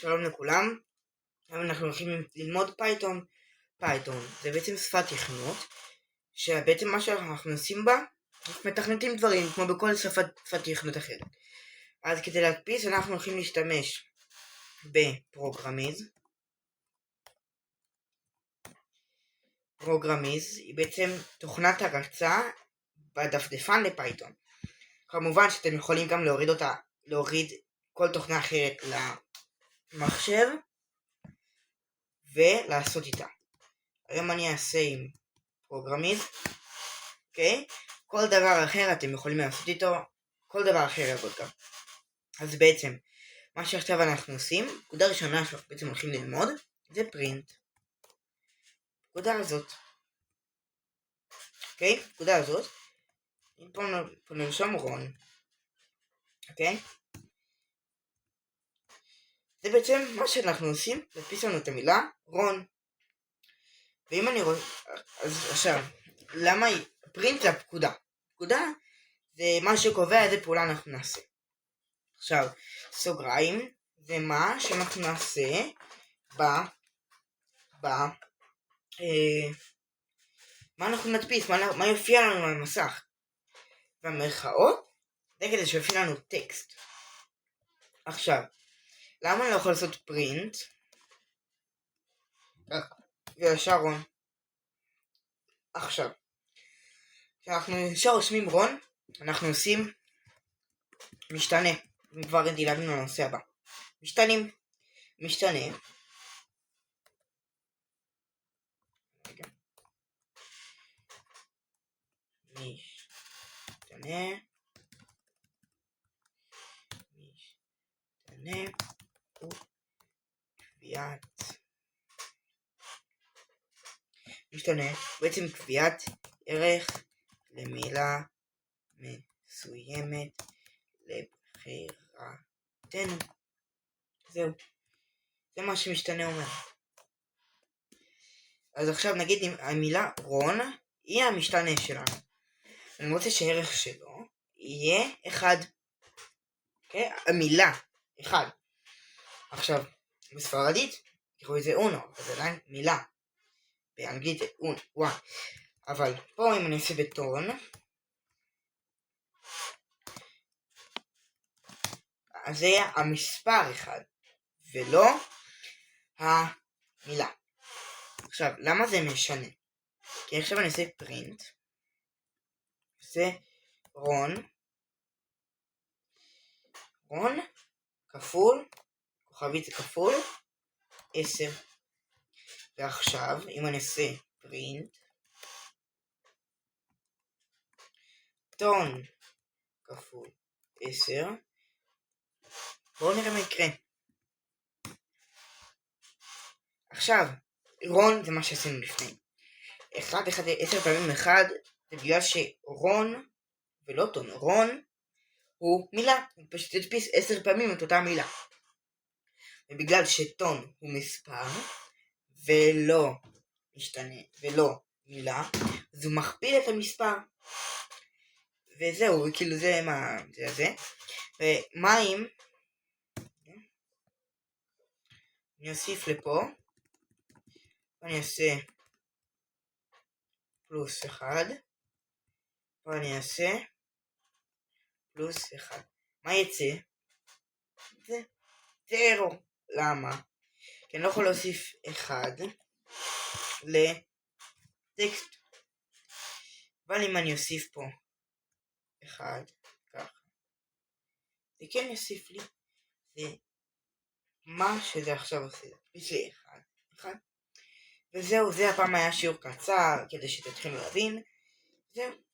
שלום לכולם, היום אנחנו הולכים ללמוד פייתון. פייתון זה בעצם שפת תכנות, שבעצם מה שאנחנו עושים בה, אנחנו מתכנתים דברים כמו בכל שפת תכנות אחרת. אז כדי להדפיס אנחנו הולכים להשתמש בפרוגרמיז. פרוגרמיז היא בעצם תוכנת הרצה בדפדפן לפייתון. כמובן שאתם יכולים גם להוריד כל תוכנה אחרת למחשב ולעשות איתה. היום אני אעשה עם פרוגרמיז, אוקיי? כל דבר אחר אתם יכולים לעשות איתו, כל דבר אחר יעבוד גם. אז בעצם, מה שעכשיו אנחנו עושים, נקודה ראשונה שאנחנו בעצם הולכים ללמוד, זה פרינט. נקודה הזאת. אוקיי? נקודה הזאת. פה נרשום רון. אוקיי? זה בעצם מה שאנחנו עושים, להדפיס לנו את המילה רון. ואם אני רואה, אז עכשיו, למה פרינט זה הפקודה? פקודה זה מה שקובע איזה פעולה אנחנו נעשה. עכשיו, סוגריים זה מה שאנחנו נעשה מה אנחנו נדפיס, מה יופיע לנו על המסך. והמרכאות זה כדי שיופיע לנו טקסט. עכשיו, למה אני לא יכול לעשות פרינט? וישר רון. עכשיו, כשאנחנו ישר רושמים רון, אנחנו עושים משתנה. כבר דילגנו לנושא הבא. משתנה. משתנה הוא קביעת משתנה, בעצם קביעת ערך למילה מסוימת לבחירתנו. זהו, זה מה שמשתנה אומר. אז עכשיו נגיד אם המילה רון היא המשתנה שלנו, אני רוצה שהערך שלו יהיה 1. אוקיי? המילה 1. עכשיו בספרדית תראו איזה אונו, זה עדיין מילה, באנגלית זה one. אבל פה אם אני אעשה בטון, אז זה יהיה המספר 1 ולא המילה. עכשיו למה זה משנה? כי עכשיו אני אעשה פרינט, זה רון כפול, כוכבית זה כפול 10. ועכשיו אם אני אעשה פרינט טון כפול 10, בואו נראה מה יקרה. עכשיו רון זה מה שעשינו לפני, 10 פעמים 1 זה בגלל שרון ולא טון, רון הוא מילה, פשוט תדפיס 10 פעמים את אותה מילה. ובגלל שטון הוא מספר ולא משתנה ולא מילה, אז הוא מכפיל את המספר. וזהו, כאילו זה מה זה. ומים אני אוסיף לפה ואני אעשה פלוס 1 ואני אעשה פלוס 1. מה יצא? זה ארור. למה? כי אני לא יכול להוסיף 1 לטקסט. אבל אם אני אוסיף פה 1 ככה, זה כן יוסיף לי, זה מה שזה עכשיו עושה, יש לי 1. וזהו, זה הפעם היה שיעור קצר כדי שתתחילו להבין. זהו.